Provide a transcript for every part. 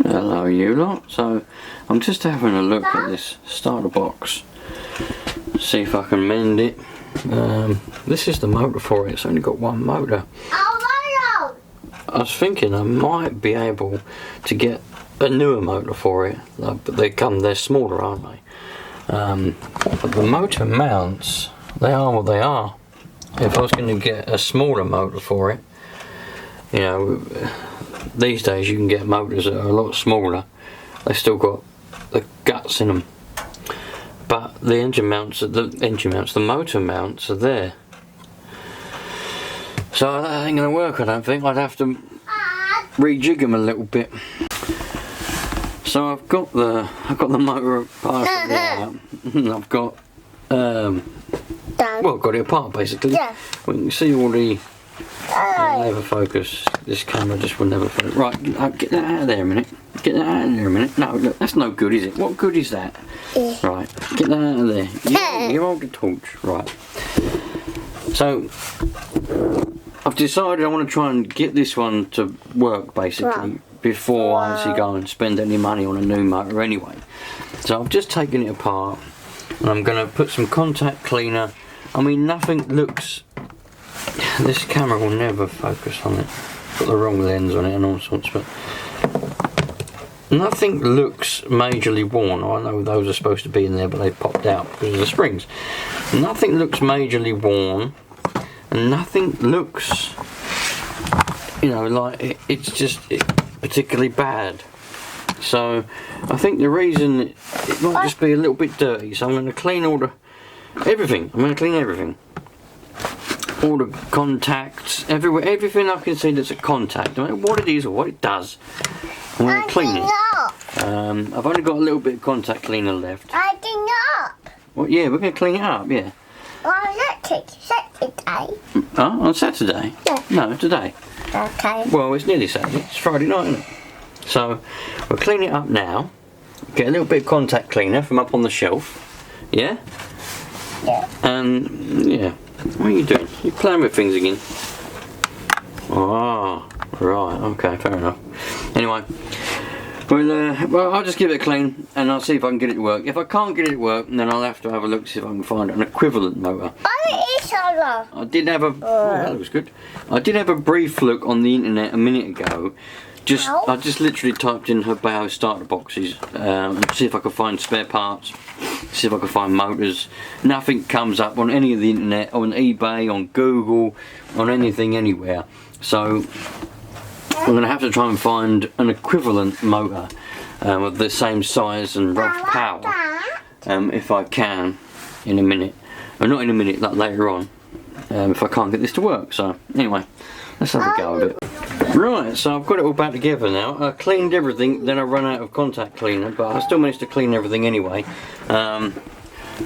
Hello you lot. So I'm just having a look at this starter box, see if I can mend it. This is the motor for it. It's only got one motor. I was thinking I might be able to get a newer motor for it, but they're smaller, aren't they? But the motor mounts, they are what they are. If I was going to get a smaller motor for it, you know, these days you can get motors that are a lot smaller. They've still got the guts in them, but the the motor mounts are there. So that ain't going to work. I don't think. I'd have to rejig them a little bit. So I've got the motor part out. I've got well, got it apart basically. Yeah. We can see all the. Never focus. This camera just will never focus. Right, get that out of there a minute. Get that out of there a minute. No, look, that's no good, is it? What good is that? Right, get that out of there. You hold the torch. Right. So, I've decided I want to try and get this one to work basically before I actually go and spend any money on a new motor anyway. So I've just taken it apart and I'm going to put some contact cleaner. I mean, nothing looks. This camera will never focus on it. Got the wrong lens on it and all sorts, but nothing looks majorly worn. I know those are supposed to be in there, but they popped out because of the springs. Nothing looks majorly worn, and nothing looks, you know, like it's just particularly bad. So I think the reason it might just be a little bit dirty. So I'm going to clean everything. I'm going to clean everything. All the contacts, everywhere, everything I can see that's a contact, no matter what it is or what it does, I'm going to clean it. I've only got a little bit of contact cleaner left. I did not. Well, yeah, we're going to clean it up, yeah. On Saturday. Oh, on Saturday? Yeah. No, today. Okay. Well, it's nearly Saturday. It's Friday night, isn't it? So, we'll clean it up now. Get a little bit of contact cleaner from up on the shelf. Yeah? Yeah. And, yeah. What are you doing? You're playing with things again. Oh, right, okay, fair enough. Anyway, well, I'll just give it a clean and I'll see if I can get it to work. If I can't get it to work, then I'll have to have a look to see if I can find an equivalent motor. I did have a. Oh, that was good. I did have a brief look on the internet a minute ago. I just literally typed in Hobao starter boxes and see if I could find spare parts, see if I could find motors. Nothing comes up on any of the internet, on eBay, on Google, on anything anywhere. So I'm going to have to try and find an equivalent motor of the same size and rough power if I can in a minute. Or not in a minute, like later on, if I can't get this to work. So anyway, let's have a go of it. Right, so I've got it all back together now. I cleaned everything, then I ran out of contact cleaner, but I still managed to clean everything anyway.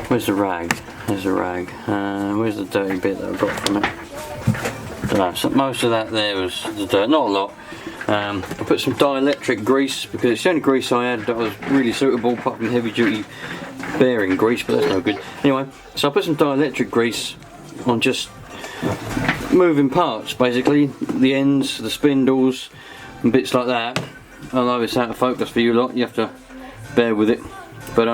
Where's the rag? There's the rag. Where's the dirty bit that I got from it? Dunno, so most of that there was the dirt, not a lot. I put some dielectric grease because it's the only grease I had that was really suitable apart from heavy duty bearing grease, but that's no good. Anyway, so I put some dielectric grease on just moving parts, basically the ends, the spindles and bits like that. Although it's out of focus for you lot, you have to bear with it. But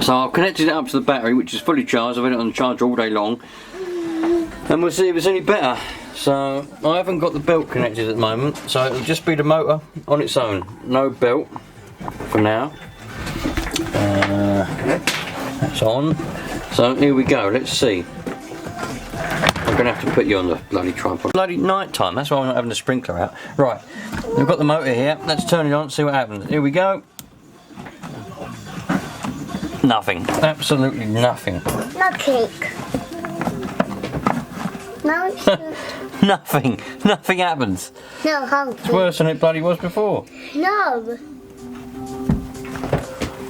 so I've connected it up to the battery, which is fully charged. I've had it on charge all day long and we'll see if it's any better. So I haven't got the belt connected at the moment, so it'll just be the motor on its own, no belt for now. That's on. So here we go, let's see. I'm going to have to put you on the bloody tripod. Bloody night time, that's why I'm not having the sprinkler out. Right, we've got the motor here. Let's turn it on, see what happens. Here we go. Nothing. Absolutely nothing. No cake. No. Nothing. Nothing happens. No hungry. It's worse than it bloody was before. No.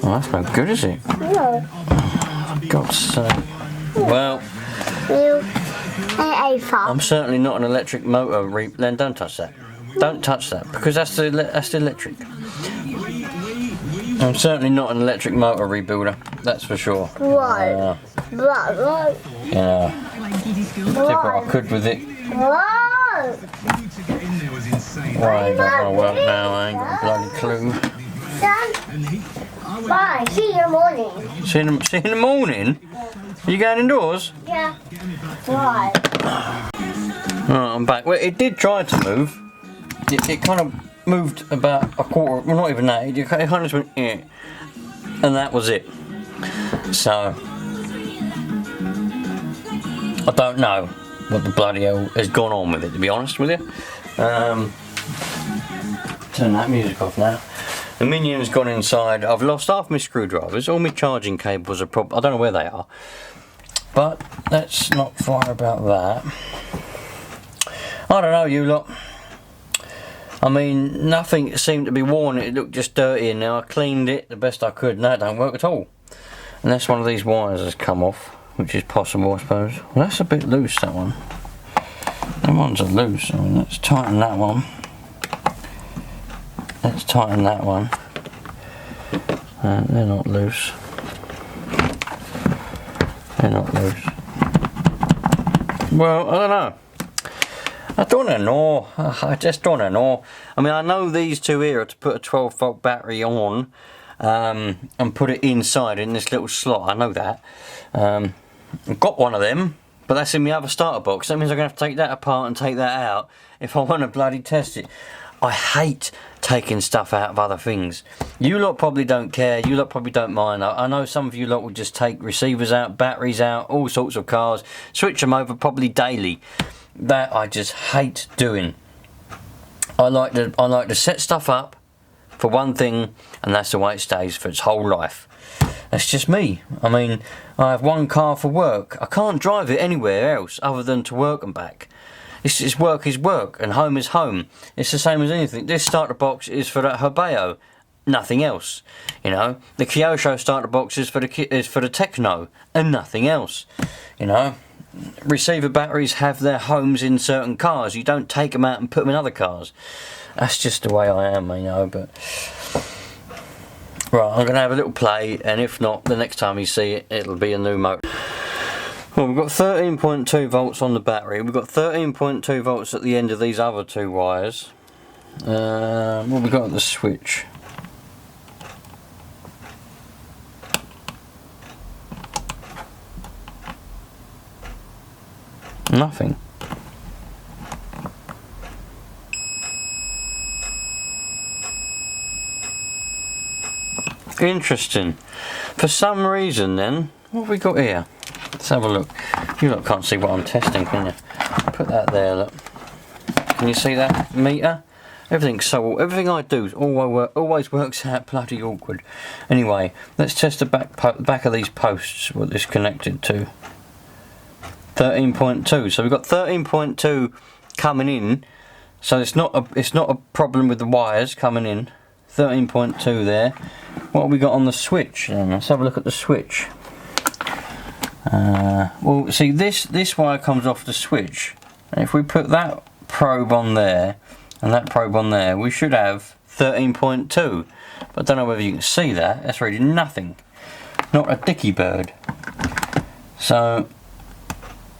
Oh, that's no good, is it? No. Oh, for God's sake. Well. I'm certainly not an electric motor. Then don't touch that. Don't touch that because that's the electric. I'm certainly not an electric motor rebuilder. That's for sure. Right. Right. Yeah. Did what I could with it. Right. Why ain't that gonna work now? I ain't got a bloody clue. Dad, bye. See you in the morning. See you in the morning? Are you going indoors? Yeah. Why? Right, I'm back. Well, it did try to move. It kind of moved about a quarter, well, not even that. It kind of just went, yeah. And that was it. So, I don't know what the bloody hell has gone on with it, to be honest with you. Turn that music off now. The Minion's gone inside. I've lost half my screwdrivers. All my charging cables are I don't know where they are. But let's not fire about that. I don't know, you lot. I mean, nothing seemed to be worn. It looked just dirty in there. I cleaned it the best I could, and that don't work at all. Unless one of these wires has come off, which is possible, I suppose. Well, that's a bit loose, that one. Them ones are loose. I mean, let's tighten that one. Let's tighten that one. They're not loose. They're not loose. Well, I don't know. I don't know. I just don't know. I mean, I know these two here are to put a 12-volt battery on and put it inside in this little slot. I know that. I've got one of them, but that's in my other starter box. That means I'm going to have to take that apart and take that out if I want to bloody test it. I hate taking stuff out of other things. You lot probably don't care. You lot probably don't mind. I know some of you lot will just take receivers out, batteries out, all sorts of cars, switch them over probably daily. That I just hate doing. I like to set stuff up for one thing, and that's the way it stays for its whole life. That's just me. I mean, I have one car for work. I can't drive it anywhere else other than to work and back. It's work is work, and home is home. It's the same as anything. This starter box is for that Hobao, nothing else. You know, the Kyosho starter box is for the Techno, and nothing else. You know, receiver batteries have their homes in certain cars. You don't take them out and put them in other cars. That's just the way I am, you know. But right, I'm gonna have a little play, and if not, the next time you see it, it'll be a new motor. Well, we've got 13.2 volts on the battery. We've got 13.2 volts at the end of these other two wires. What have we got at the switch? Nothing. Interesting. For some reason then, what have we got here? Let's have a look. You lot can't see what I'm testing, can you? Put that there, look. Can you see that meter? Everything I do always works out bloody awkward. Anyway, let's test the back of these posts, what this connected to. 13.2. So we've got 13.2 coming in. So it's not a problem with the wires coming in. 13.2 there. What have we got on the switch then? Let's have a look at the switch. Well, see, this wire comes off the switch, and if we put that probe on there and that probe on there, we should have 13.2. But I don't know whether you can see that. That's really nothing, not a dicky bird. So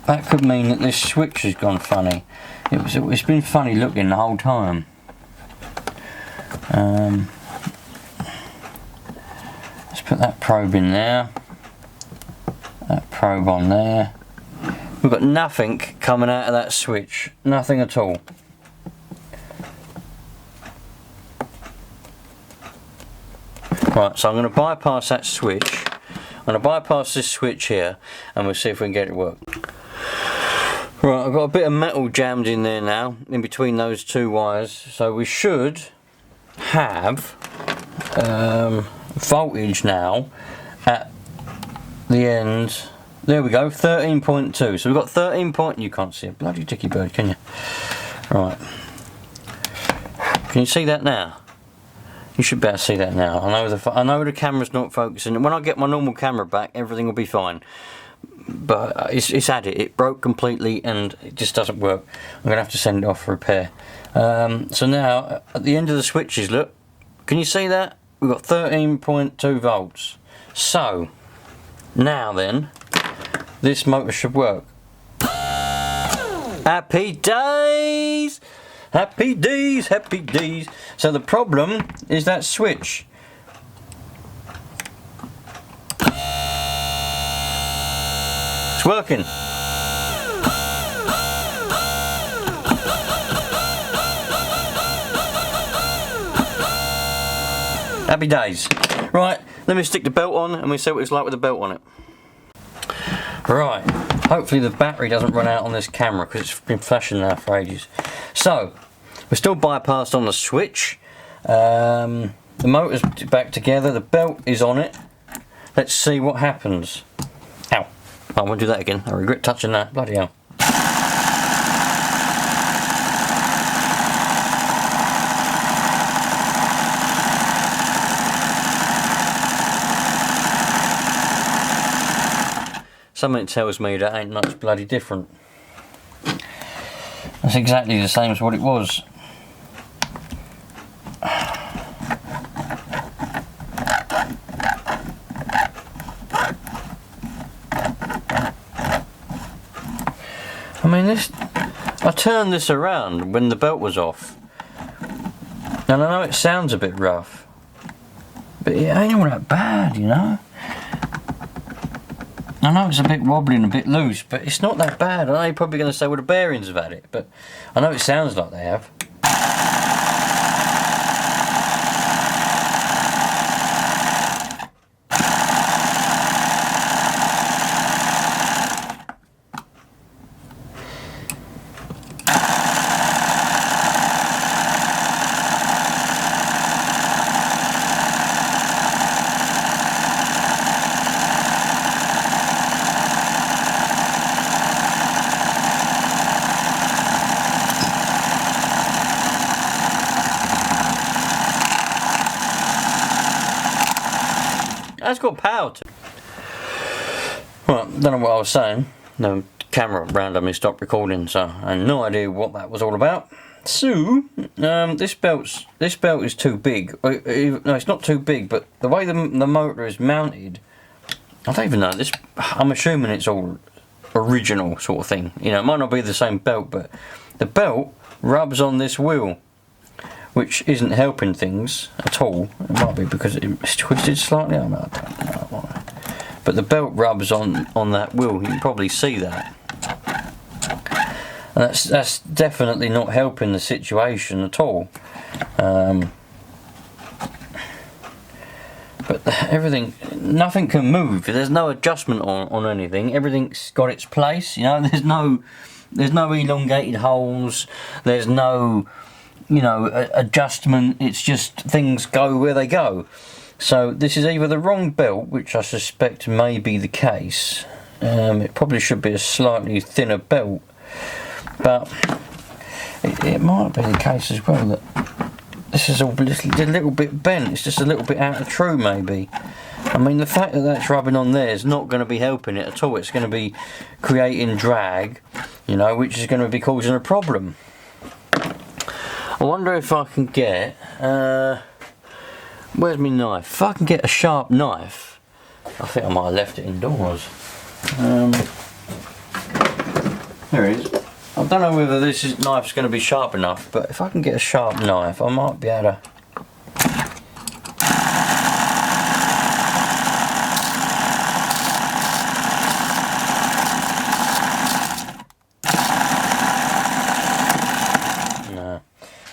that could mean that this switch has gone funny. It's been funny looking the whole time. Let's put that probe in there. That probe on there. We've got nothing coming out of that switch. Nothing at all. Right, so I'm going to bypass that switch. I'm going to bypass this switch here, and we'll see if we can get it to work. Right, I've got a bit of metal jammed in there now, in between those two wires. So we should have voltage now at the end. There we go, 13.2. So we've got 13 point. You can't see a bloody dicky bird, can you? Right. Can you see that now? You should better see that now. I know the camera's not focusing. When I get my normal camera back, everything will be fine. But it's had it. It broke completely, and it just doesn't work. I'm gonna have to send it off for repair. So now at the end of the switches, look. Can you see that? We've got 13.2 volts. So now then, this motor should work. Happy days! Happy days, happy days. So the problem is that switch. It's working. Happy days. Right, let me stick the belt on and we'll see what it's like with the belt on it. Right, hopefully the battery doesn't run out on this camera because it's been flashing now for ages. So, we're still bypassed on the switch. The motor's back together, the belt is on it. Let's see what happens. Ow, I won't do that again. I regret touching that, bloody hell. Something tells me that ain't much bloody different. That's exactly the same as what it was. I mean, I turned this around when the belt was off. And I know it sounds a bit rough, but it ain't all that bad, you know? I know it's a bit wobbly and a bit loose, but it's not that bad. I know you're probably going to say, well, the bearings have had it, but I know it sounds like they have. That's got power to it. Well, don't know what I was saying. The camera randomly stopped recording, so I had no idea what that was all about. So, this belt is too big. No, it's not too big, but the way the motor is mounted, I don't even know. I'm assuming it's all original sort of thing. You know, it might not be the same belt, but the belt rubs on this wheel, which isn't helping things at all. It might be because it's twisted slightly. I don't know why. But the belt rubs on that wheel. You can probably see that. And that's definitely not helping the situation at all. But nothing can move. There's no adjustment on anything. Everything's got its place. You know, there's no elongated holes. There's no, you know, adjustment. It's just things go where they go. So this is either the wrong belt, which I suspect may be the case. It probably should be a slightly thinner belt, but it might be the case as well that this is all a little bit bent. It's just a little bit out of true, maybe. I mean, the fact that that's rubbing on there is not going to be helping it at all. It's going to be creating drag, you know, which is going to be causing a problem. I wonder if I can get, where's my knife? If I can get a sharp knife, I think I might have left it indoors. There it is. I don't know whether this knife's going to be sharp enough, but if I can get a sharp knife, I might be able to.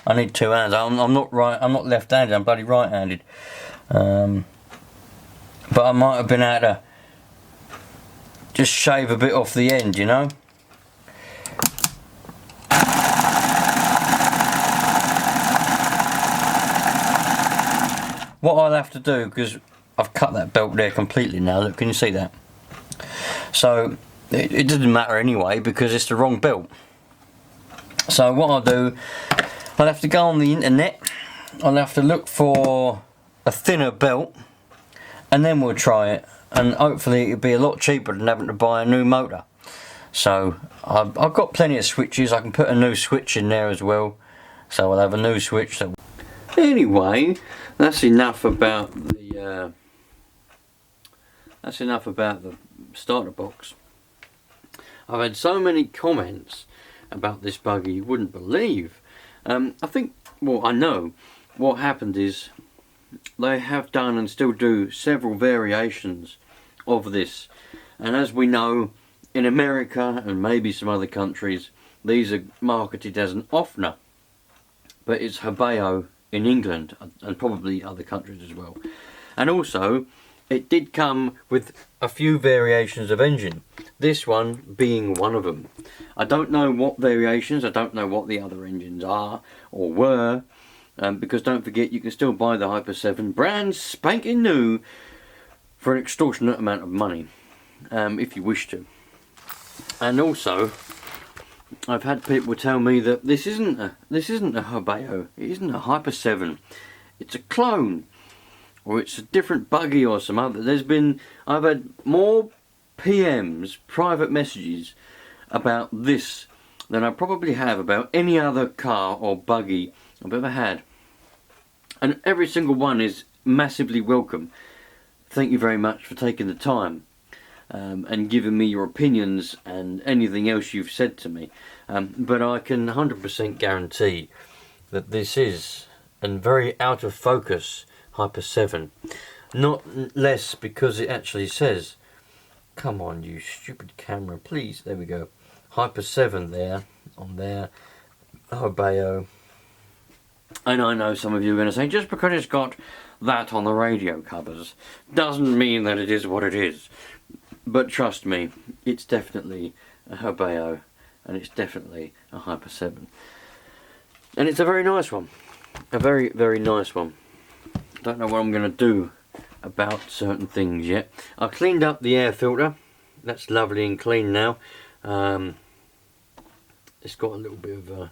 I need two hands. I'm not left-handed. I'm bloody right-handed. But I might have been able to just shave a bit off the end, you know. What I'll have to do, because I've cut that belt there completely now. Look, can you see that? So it doesn't matter anyway because it's the wrong belt. So what I'll do, I'll have to go on the internet, I'll have to look for a thinner belt, and then we'll try it, and hopefully it'll be a lot cheaper than having to buy a new motor. So I've got plenty of switches. I can put a new switch in there as well, so I'll have a new switch. So anyway, that's enough about the starter box. I've had so many comments about this buggy you wouldn't believe. I think, well, I know what happened is they have done and still do several variations of this, and as we know, in America and maybe some other countries, these are marketed as an Offner, but it's Hobao in England and probably other countries as well. And also, it did come with a few variations of engine, this one being one of them. I don't know what variations, I don't know what the other engines are or were, because don't forget, you can still buy the Hyper7 brand spanking new for an extortionate amount of money, if you wish to. And also, I've had people tell me that this isn't a Hobao, it isn't a Hyper7, it's a clone, or it's a different buggy or some other. I've had more PMs, private messages, about this than I probably have about any other car or buggy I've ever had. And every single one is massively welcome. Thank you very much for taking the time and giving me your opinions and anything else you've said to me. But I can 100% guarantee that this is a very out of focus Hyper7. Not less because it actually says, come on you stupid camera, please, there we go, Hyper7 there, on there, Hobao. And I know some of you are going to say, just because it's got that on the radio covers doesn't mean that it is what it is. But trust me, it's definitely a Hobao, and it's definitely a Hyper7. And it's a very nice one. A very, very nice one. Don't know what I'm going to do about certain things yet. I cleaned up the air filter. That's lovely and clean now. It's got a little bit of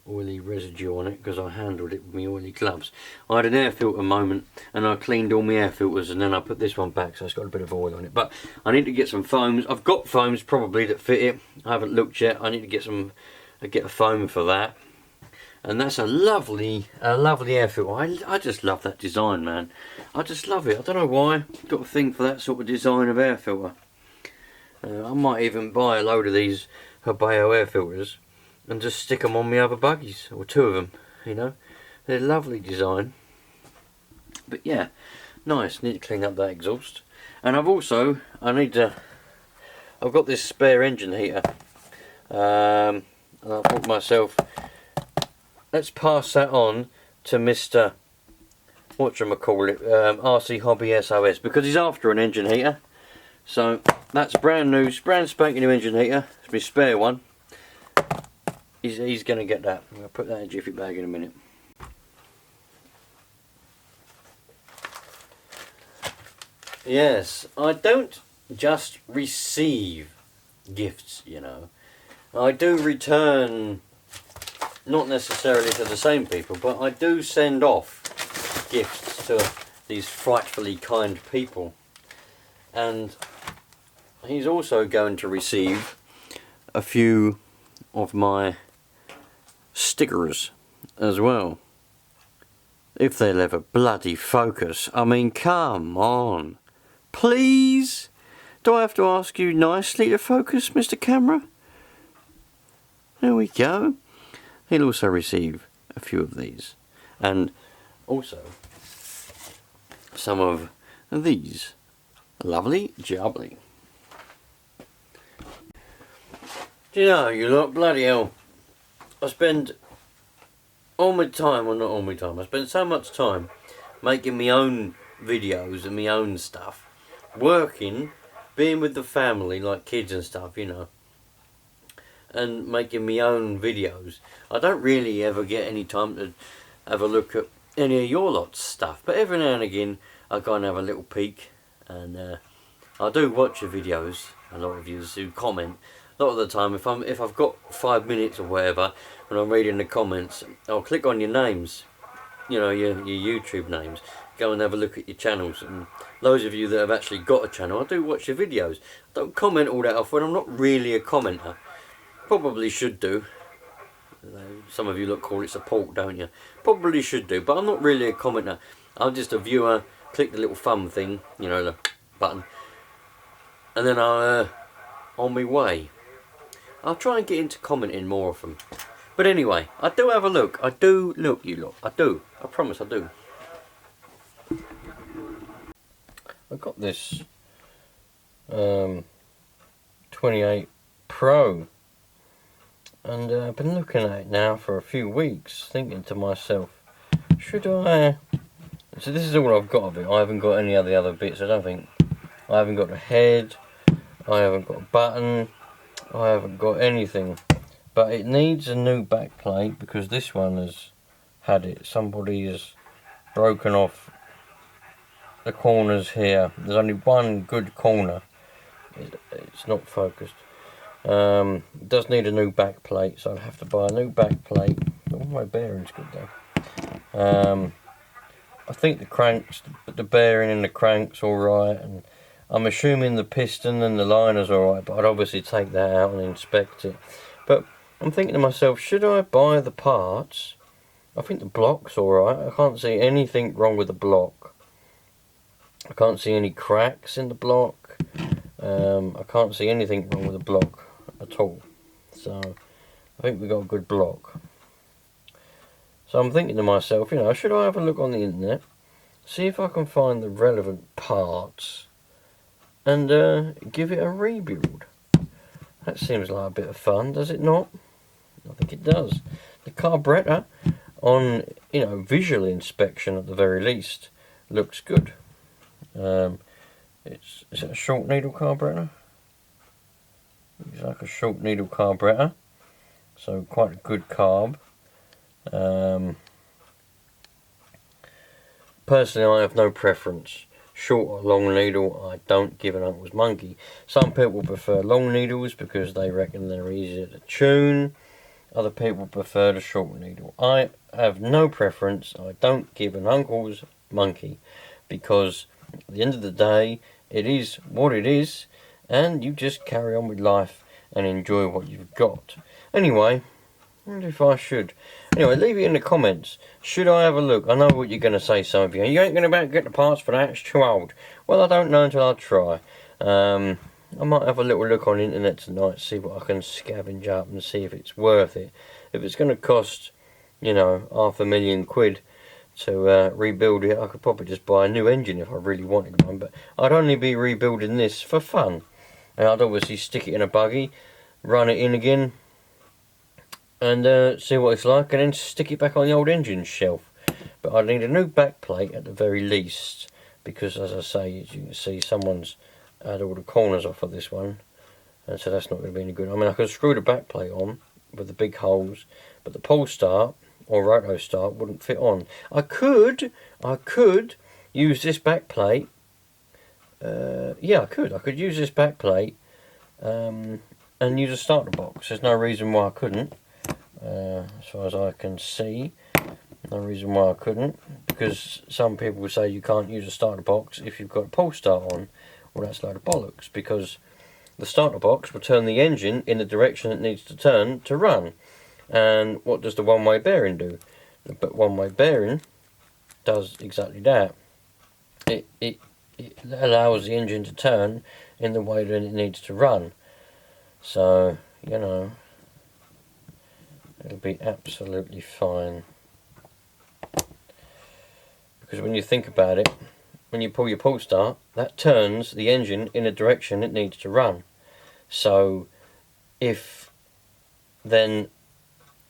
oily residue on it because I handled it with my oily gloves. I had an air filter moment and I cleaned all my air filters, and then I put this one back, so it's got a bit of oil on it. But I need to get some foams. I've got foams probably that fit it. I haven't looked yet. I need to get a foam for that. And that's a lovely air filter. I just love that design, man. I just love it. I don't know why. Got a thing for that sort of design of air filter. I might even buy a load of these Hobao air filters and just stick them on my other buggies, or two of them, you know. They're lovely design. But yeah, nice. Need to clean up that exhaust. And I've got this spare engine heater. And I thought to myself, let's pass that on to Mr. whatchamacallit, RC Hobby SOS, because he's after an engine heater. So that's brand spanking new engine heater. It's my spare one. He's going to get that. I'm going to put that in a jiffy bag in a minute. Yes, I don't just receive gifts, you know. I do return, not necessarily to the same people, but I do send off gifts to these frightfully kind people. And he's also going to receive a few of my stickers as well, if they'll ever bloody focus. I mean, come on, please. Do I have to ask you nicely to focus, Mr. Camera? There we go. He'll also receive a few of these, and also some of these lovely jubbly. Do you know, you lot, bloody hell, I spend all my time, well not all my time, I spend so much time making my own videos and my own stuff, working, being with the family, like kids and stuff, you know, and making my own videos. I don't really ever get any time to have a look at any of your lot's stuff, but every now and again I go and have a little peek, and I do watch your videos. A lot of you who comment. A lot of the time, if I've got 5 minutes or whatever, when I'm reading the comments, I'll click on your names, you know, your YouTube names, go and have a look at your channels. And those of you that have actually got a channel, I do watch your videos. I don't comment all that often. I'm not really a commenter. Probably should do. Some of you look call it support, don't you? Probably should do, but I'm not really a commenter. I'm just a viewer. Click the little thumb thing, you know, the button, and then I'll on my way. I'll try and get into commenting more often. But anyway, I do have a look. I do look, you lot. I do. I promise I do. I've got this 28 Pro, and I've been looking at it now for a few weeks, thinking to myself, should I... So this is all I've got of it. I haven't got any of the other bits. I don't think. I haven't got a head, I haven't got a button, I haven't got anything. But it needs a new back plate because this one has had it. Somebody has broken off the corners here. There's only one good corner. It's not focused. It does need a new back plate, so I'd have to buy a new back plate. All my bearings good though. I think the cranks, the bearing in the crank's alright, and I'm assuming the piston and the liner's alright, but I'd obviously take that out and inspect it. But I'm thinking to myself, should I buy the parts? I think the block's alright. I can't see anything wrong with the block. I can't see any cracks in the block. I can't see anything wrong with the block at all. So I think we got a good block. So I'm thinking to myself, you know, should I have a look on the internet, see if I can find the relevant parts, and give it a rebuild? That seems like a bit of fun, does it not? I think it does. The carburetor, on, you know, visual inspection at the very least, looks good. Is it a short needle carburetor? It's like a short needle carburetor, so quite a good carb. Personally, I have no preference, short or long needle. I don't give an uncle's monkey. Some people prefer long needles because they reckon they're easier to tune. Other people prefer the short needle. I have no preference. I don't give an uncle's monkey, because at the end of the day, it is what it is, and you just carry on with life and enjoy what you've got. Anyway, I wonder if I should. Anyway, leave it in the comments. Should I have a look? I know what you're going to say, some of you. You ain't going to get the parts for that, it's too old. Well, I don't know until I try. I might have a little look on the internet tonight, see what I can scavenge up and see if it's worth it. If it's going to cost, you know, £500,000 to rebuild it, I could probably just buy a new engine if I really wanted one. But I'd only be rebuilding this for fun. And I'd obviously stick it in a buggy, run it in again, and see what it's like, and then stick it back on the old engine shelf. But I need a new back plate at the very least, because as I say, as you can see, someone's had all the corners off of this one, and so that's not going to be any good. I mean, I could screw the back plate on with the big holes, but the pole start or roto start wouldn't fit on. I could use this back plate. Yeah, I could use this back plate and use a starter box. There's no reason why I couldn't. As far as I can see, no reason why I couldn't, because some people will say you can't use a starter box if you've got a pole start on. Well, that's a load of bollocks, because the starter box will turn the engine in the direction it needs to turn to run. And what does the one-way bearing do? But one-way bearing does exactly that. It allows the engine to turn in the way that it needs to run. So, you know, it'll be absolutely fine. Because when you think about it, when you pull your pull start, that turns the engine in a direction it needs to run. So if then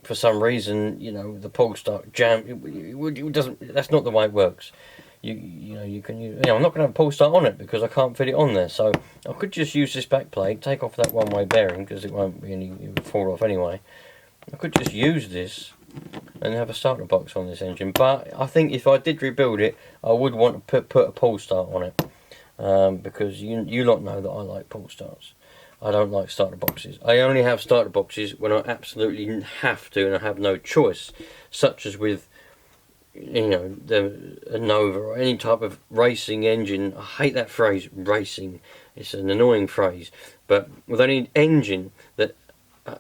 for some reason, you know, the pull start jam, it doesn't, that's not the way it works. You know, you can use, you know, I'm not going to have a pull start on it because I can't fit it on there. So I could just use this back plate, take off that one-way bearing, because it won't be any, it will fall off anyway. I could just use this and have a starter box on this engine. But I think if I did rebuild it, I would want to put a pull start on it, because you lot know that I like pull starts. I don't like starter boxes. I only have starter boxes when I absolutely have to and I have no choice, such as with, you know, a Nova or any type of racing engine. I hate that phrase, racing. It's an annoying phrase. But with any engine that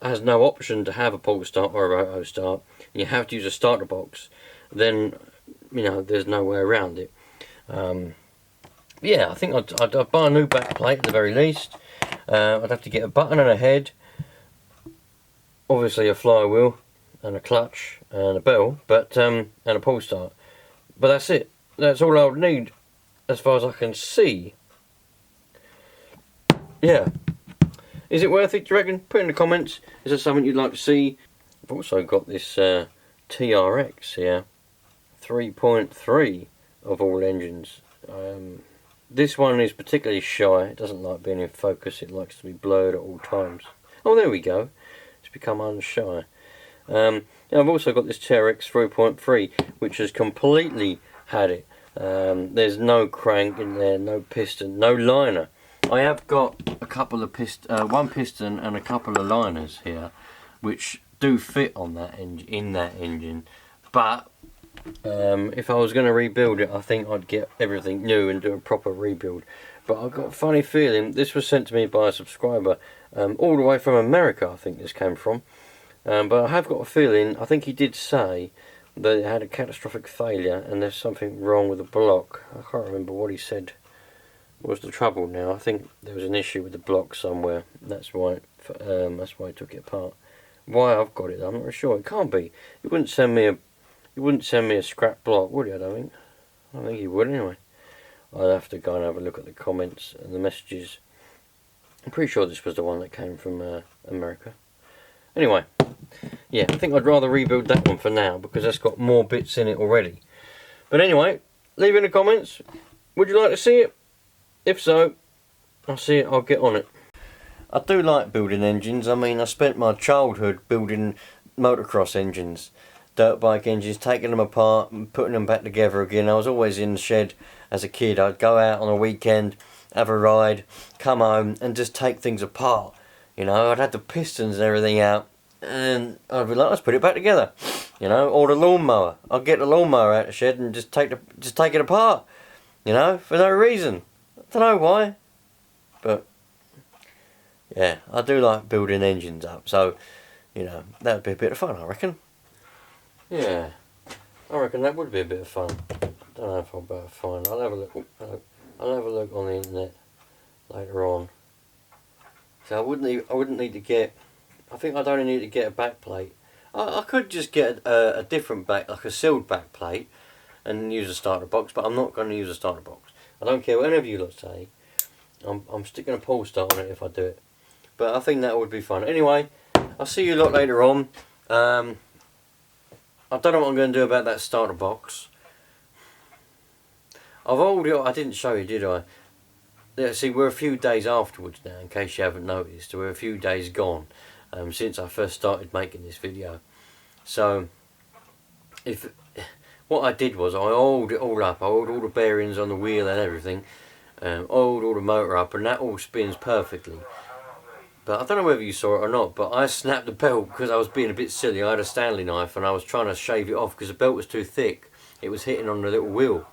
has no option to have a pull start or a roto start, and you have to use a starter box, then, you know, there's no way around it. Yeah, I think I'd buy a new back plate at the very least. I'd have to get a button and a head, obviously a flywheel, and a clutch and a bell, but and a pull start. But that's it. That's all I would need as far as I can see. Yeah. Is it worth it, do you reckon? Put in the comments. Is there something you'd like to see? I've also got this TRX here. 3.3 of all engines. This one is particularly shy. It doesn't like being in focus. It likes to be blurred at all times. Oh, there we go. It's become unshy. I've also got this TRX 3.3, which has completely had it. There's no crank in there, no piston, no liner. I have got a couple of one piston and a couple of liners here, which do fit on that engine. But if I was going to rebuild it, I think I'd get everything new and do a proper rebuild. But I've got a funny feeling this was sent to me by a subscriber all the way from America. I think this came from. But I have got a feeling, I think he did say that it had a catastrophic failure and there's something wrong with the block. I can't remember what he said was the trouble now. I think there was an issue with the block somewhere. That's why he took it apart. Why I've got it, I'm not really sure. It can't be. He wouldn't send me a scrap block, would he? I don't think he would anyway. I'll have to go and have a look at the comments and the messages. I'm pretty sure this was the one that came from America. Anyway, yeah, I think I'd rather rebuild that one for now because that's got more bits in it already. But anyway, leave in the comments. Would you like to see it? If so, I'll get on it. I do like building engines. I mean, I spent my childhood building motocross engines, dirt bike engines, taking them apart and putting them back together again. I was always in the shed as a kid. I'd go out on a weekend, have a ride, come home and just take things apart. You know, I'd have the pistons and everything out and I'd be like, let's put it back together. You know, or the lawnmower. I'd get the lawnmower out of the shed and just take it apart. You know, for no reason. I don't know why. But yeah, I do like building engines up. So, you know, that would be a bit of fun, I reckon. Yeah, I reckon that would be a bit of fun. Don't know if I'll be able to find. I'll have a look. I'll have a look on the internet later on. So I wouldn't need to get. I think I'd only need to get a back plate. I could just get a different back, like a sealed back plate, and use a starter box. But I'm not going to use a starter box. I don't care what any of you lot say. I'm sticking a pull start on it if I do it. But I think that would be fun. Anyway, I'll see you lot later on. I don't know what I'm going to do about that starter box. I didn't show you, did I? Yeah, see, we're a few days afterwards now, in case you haven't noticed. We're a few days gone since I first started making this video. So, what I did was I oiled it all up. I oiled all the bearings on the wheel and everything. Oiled all the motor up, and that all spins perfectly. But I don't know whether you saw it or not, but I snapped the belt because I was being a bit silly. I had a Stanley knife and I was trying to shave it off because the belt was too thick. It was hitting on the little wheel.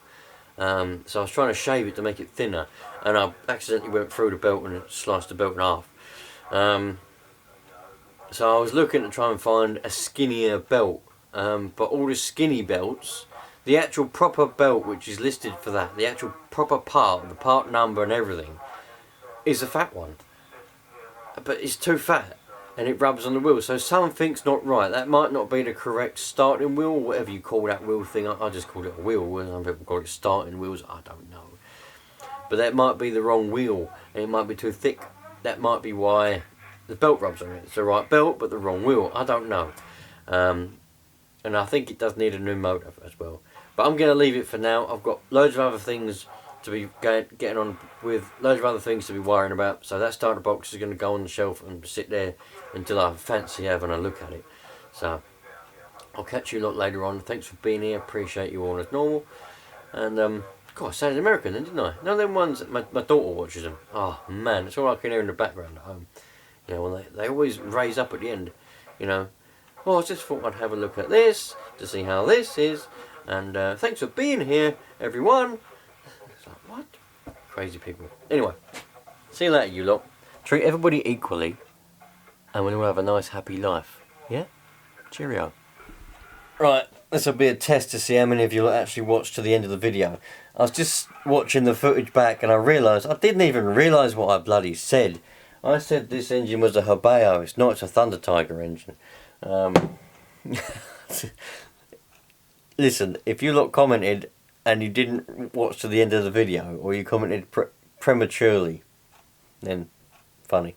So I was trying to shave it to make it thinner, and I accidentally went through the belt and sliced the belt in half. So I was looking to try and find a skinnier belt, but all the skinny belts, the actual proper belt which is listed for that, the actual proper part, the part number and everything, is a fat one. But it's too fat and it rubs on the wheel, so something's not right. That might not be the correct starting wheel, whatever you call that wheel thing. I just call it a wheel. Some people call it starting wheels, I don't know. But that might be the wrong wheel and it might be too thick. That might be why the belt rubs on it. It's the right belt but the wrong wheel, I don't know. And I think it does need a new motor as well. But I'm going to leave it for now. I've got loads of other things to be getting on with, loads of other things to be worrying about. So that starter box is going to go on the shelf and sit there until I fancy having a look at it. So I'll catch you a lot later on. Thanks for being here. Appreciate you all as normal. And God, I sounded American then, didn't I? None of them ones that my daughter watches them. Oh man, it's all I can hear in the background at home. You know, when they always raise up at the end. You know, well, I just thought I'd have a look at this to see how this is. And thanks for being here, everyone. It's like, what? Crazy people. Anyway, see you later, you lot. Treat everybody equally, and we'll all have a nice, happy life. Yeah? Cheerio. Right, this will be a test to see how many of you lot actually watched to the end of the video. I was just watching the footage back, and I realised, I didn't even realise what I bloody said. I said this engine was a Hobao. It's not, it's a Thunder Tiger engine. Listen, if you lot commented and you didn't watch to the end of the video, or you commented prematurely, then funny.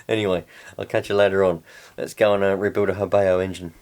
Anyway, I'll catch you later on. Let's go and rebuild a Hobao engine.